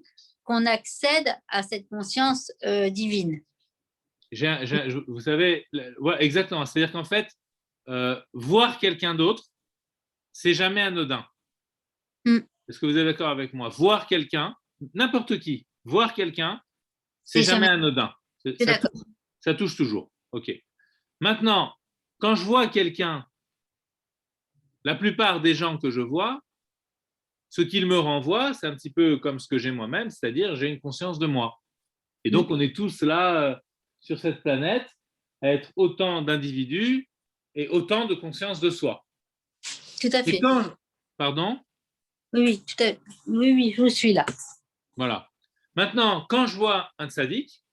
qu'on accède à cette conscience divine. Vous savez, ouais, exactement. C'est-à-dire qu'en fait, voir quelqu'un d'autre, c'est jamais anodin. Est-ce que vous êtes d'accord avec moi? Voir quelqu'un, n'importe qui, voir quelqu'un, c'est jamais anodin. Ça touche toujours. OK. Maintenant, quand je vois quelqu'un, la plupart des gens que je vois, ce qu'ils me renvoient, c'est un petit peu comme ce que j'ai moi-même, c'est-à-dire j'ai une conscience de moi. Et donc, on est tous là sur cette planète à être autant d'individus et autant de conscience de soi. Tout à fait. Pardon? Oui, tout à fait. Oui, je suis là. Voilà. Maintenant, quand je vois un tzaddik,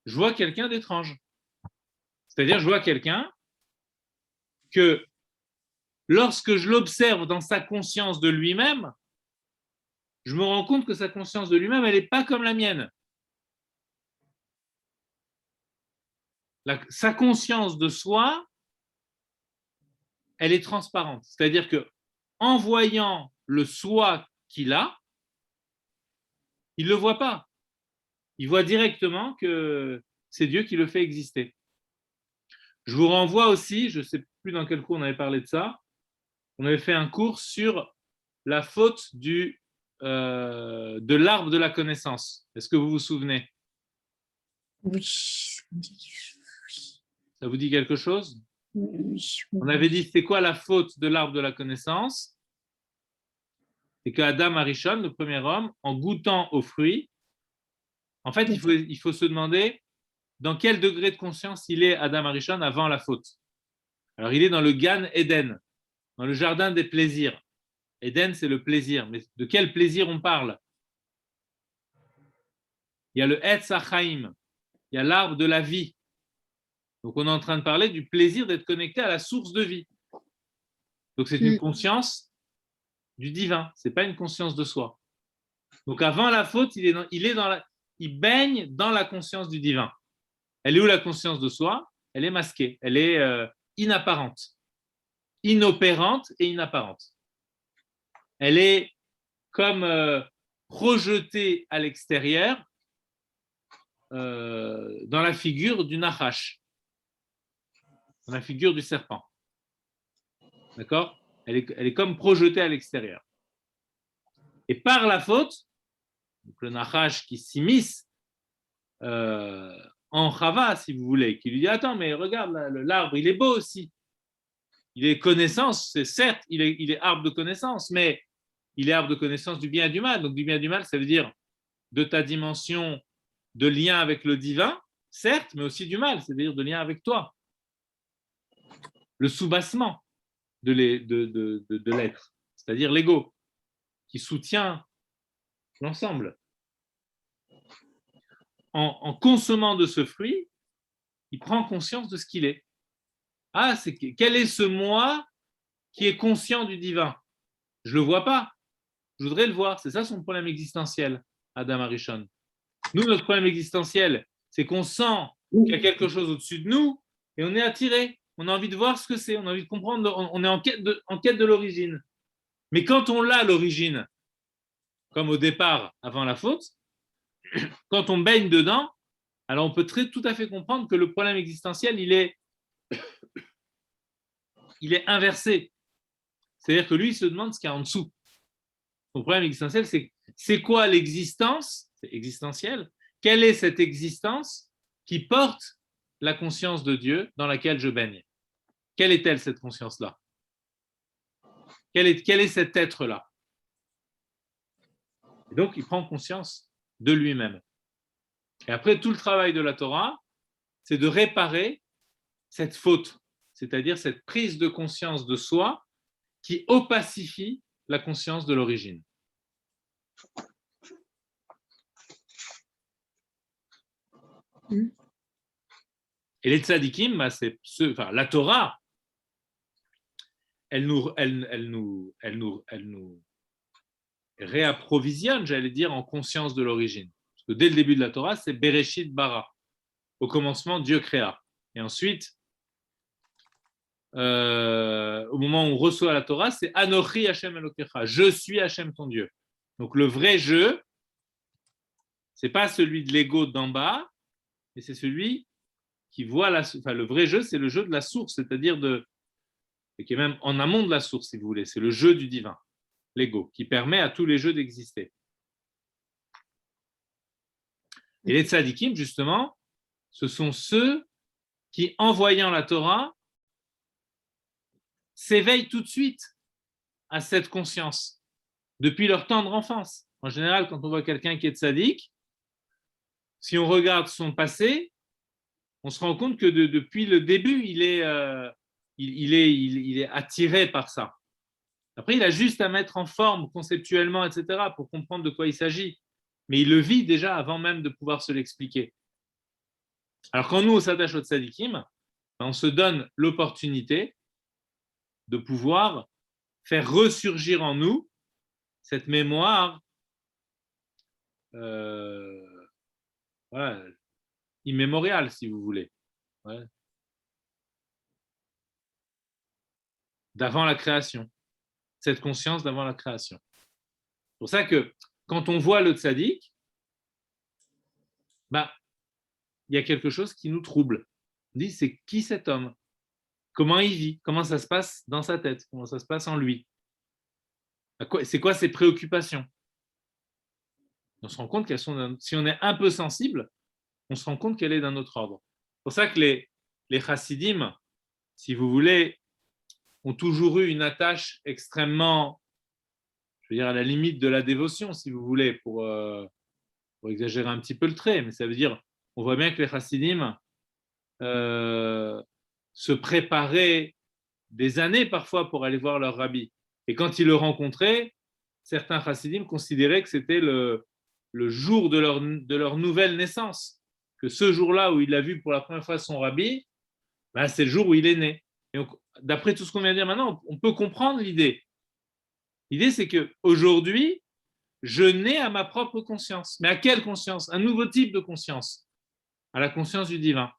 je vois quelqu'un d'étrange. C'est-à-dire, je vois quelqu'un que lorsque je l'observe dans sa conscience de lui-même, je me rends compte que sa conscience de lui-même, elle n'est pas comme la mienne. Sa conscience de soi, elle est transparente. C'est-à-dire que en voyant le soi qu'il a, il ne le voit pas. Il voit directement que c'est Dieu qui le fait exister. Je vous renvoie aussi, je ne sais plus dans quel cours on avait parlé de ça, on avait fait un cours sur la faute de l'arbre de la connaissance. Est-ce que vous vous souvenez? Oui. Ça vous dit quelque chose? Oui. On avait dit, c'est quoi la faute de l'arbre de la connaissance? C'est qu'Adam Arishon, le premier homme, en goûtant aux fruits, en fait, il faut se demander dans quel degré de conscience il est Adam Arishon avant la faute. Alors, il est dans le Gan Eden, dans le jardin des plaisirs. Eden, c'est le plaisir. Mais de quel plaisir on parle? Il y a le Etz HaChaim, il y a l'arbre de la vie. Donc, on est en train de parler du plaisir d'être connecté à la source de vie. Donc, c'est une conscience du divin, ce n'est pas une conscience de soi. Donc, avant la faute, il baigne dans la conscience du divin. Elle est où la conscience de soi? Elle est masquée, elle est inapparente, inopérante et inapparente. Elle est comme projetée à l'extérieur dans la figure du Nachash, dans la figure du serpent. D'accord? Elle est comme projetée à l'extérieur. Et par la faute, donc le Nachash qui s'immisce en Chava, si vous voulez, qui lui dit attends, mais regarde, l'arbre, il est beau aussi. Il est connaissance, c'est certes, il est arbre de connaissance, mais il est arbre de connaissance du bien et du mal. Donc, du bien et du mal, ça veut dire de ta dimension de lien avec le divin, certes, mais aussi du mal, c'est-à-dire de lien avec toi. Le soubassement de l'être, c'est-à-dire l'ego, qui soutient l'ensemble. En consommant de ce fruit, il prend conscience de ce qu'il est. Ah, quel est ce moi qui est conscient du divin? Je ne le vois pas. Je voudrais le voir. C'est ça son problème existentiel, Adam Arishon. Nous, notre problème existentiel, c'est qu'on sent qu'il y a quelque chose au-dessus de nous et on est attiré. On a envie de voir ce que c'est. On a envie de comprendre. On est en quête de l'origine. Mais quand on l'a, l'origine, comme au départ, avant la faute, quand on baigne dedans, alors on peut tout à fait comprendre que le problème existentiel, il est inversé. C'est-à-dire que lui, il se demande ce qu'il y a en dessous. Son problème existentiel, c'est quoi l'existence? C'est existentiel. Quelle est cette existence qui porte la conscience de Dieu dans laquelle je baigne? Quelle est-elle, cette conscience-là? Quel est cet être-là? Et donc, il prend conscience de lui-même. Et après, tout le travail de la Torah, c'est de réparer cette faute, c'est-à-dire cette prise de conscience de soi qui opacifie la conscience de l'origine. Et les tzadikim, la Torah, elle nous réapprovisionne, j'allais dire, en conscience de l'origine. Parce que dès le début de la Torah, c'est Bereshit bara. Au commencement, Dieu créa. Et ensuite, au moment où on reçoit la Torah, c'est Anochi Hashem Elokecha, je suis Hashem ton Dieu. Donc le vrai je, c'est pas celui de l'ego d'en bas, mais c'est celui qui voit le vrai jeu, c'est le jeu de la source, c'est-à-dire qui est même en amont de la source, si vous voulez. C'est le jeu du divin, l'ego, qui permet à tous les jeux d'exister. Et les tzadikim, justement, ce sont ceux qui, en voyant la Torah, s'éveillent tout de suite à cette conscience, depuis leur tendre enfance. En général, quand on voit quelqu'un qui est tzadik, si on regarde son passé, on se rend compte que depuis le début, il est attiré par ça. Après, il a juste à mettre en forme conceptuellement, etc., pour comprendre de quoi il s'agit. Mais il le vit déjà avant même de pouvoir se l'expliquer. Alors quand nous, on s'attache au tzadikim, on se donne l'opportunité de pouvoir faire ressurgir en nous cette mémoire immémoriale, si vous voulez. Ouais. D'avant la création. Cette conscience d'avant la création. C'est pour ça que quand on voit le tzaddik, il y a quelque chose qui nous trouble. On dit, c'est qui cet homme? Comment il vit? Comment ça se passe dans sa tête? Comment ça se passe en lui? C'est quoi ses préoccupations? On se rend compte qu'elles sont, si on est un peu sensible, on se rend compte qu'elle est d'un autre ordre. C'est pour ça que les chassidim, si vous voulez, ont toujours eu une attache extrêmement, je veux dire, à la limite de la dévotion, si vous voulez, pour exagérer un petit peu le trait, mais ça veut dire, on voit bien que les chassidim se préparaient des années parfois pour aller voir leur rabbi. Et quand ils le rencontraient, certains chassidim considéraient que c'était le jour de leur nouvelle naissance, que ce jour-là où il a vu pour la première fois son rabbi, c'est le jour où il est né. Et d'après tout ce qu'on vient de dire maintenant, on peut comprendre l'idée. L'idée, c'est qu'aujourd'hui, je nais à ma propre conscience. Mais à quelle conscience? Un nouveau type de conscience, à la conscience du divin.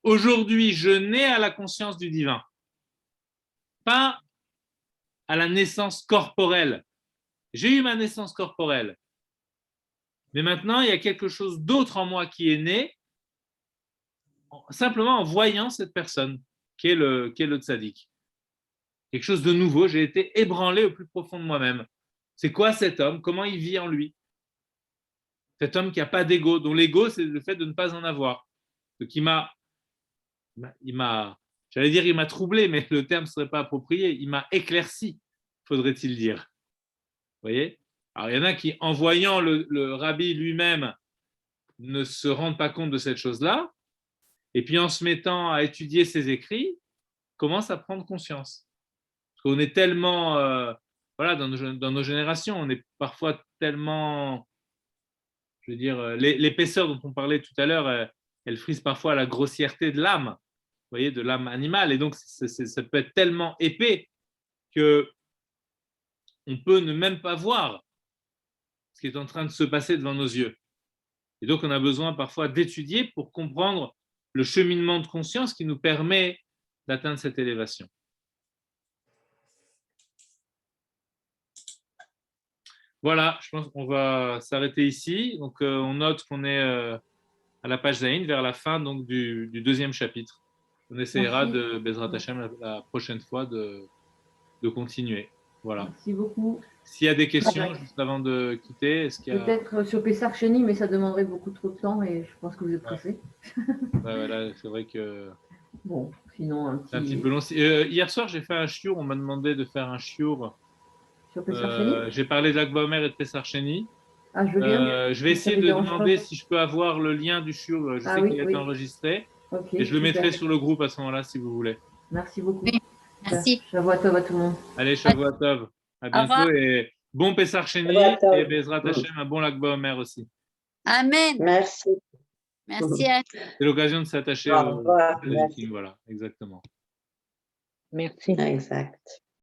Aujourd'hui, je nais à la conscience du divin, pas à la naissance corporelle. J'ai eu ma naissance corporelle, mais maintenant, il y a quelque chose d'autre en moi qui est né, simplement en voyant cette personne, qui est le tzaddik. Quelque chose de nouveau, j'ai été ébranlé au plus profond de moi-même. C'est quoi cet homme? Comment il vit en lui? Cet homme qui n'a pas d'ego, dont l'ego, c'est le fait de ne pas en avoir. Donc il m'a troublé, mais le terme ne serait pas approprié. Il m'a éclairci, faudrait-il dire. Vous voyez? Alors, il y en a qui, en voyant le rabbi lui-même, ne se rendent pas compte de cette chose-là, et puis en se mettant à étudier ses écrits, commencent à prendre conscience. Parce qu'on est tellement, dans nos générations, on est parfois tellement, je veux dire, l'épaisseur dont on parlait tout à l'heure, elle frise parfois la grossièreté de l'âme, vous voyez, de l'âme animale, et donc ça peut être tellement épais que on peut ne même pas voir ce qui est en train de se passer devant nos yeux. Et donc, on a besoin parfois d'étudier pour comprendre le cheminement de conscience qui nous permet d'atteindre cette élévation. Voilà, je pense qu'on va s'arrêter ici. Donc, on note qu'on est à la page Zayin, vers la fin donc, du deuxième chapitre. On essaiera de Bezrat Hashem la prochaine fois de continuer. Voilà. Merci beaucoup. S'il y a des questions, juste avant de quitter, est-ce qu'il y a... Peut-être sur Pessar Cheni, mais ça demanderait beaucoup trop de temps et je pense que vous êtes pressé. Voilà, c'est vrai que... Bon, sinon un petit peu long. Hier soir, j'ai fait un chiour. On m'a demandé de faire un chiour. Sur Pessar Cheni j'ai parlé de l'Akba Omer et de Pessar Cheni. Ah, je veux bien. Je vais essayer de demander si je peux avoir le lien du chiour. Je sais qu'il a été enregistré. Okay, et je le mettrai sur le groupe à ce moment-là, si vous voulez. Merci beaucoup. Oui, merci. Shavua Tov à tout le monde. Allez, Shavua Tov. À bientôt et bon Pessar Cheni et Bezrat Hashem, un bon l'Akba Omer aussi. Amen. Merci. Merci. C'est l'occasion de s'attacher au... Voilà, exactement. Merci. Exact.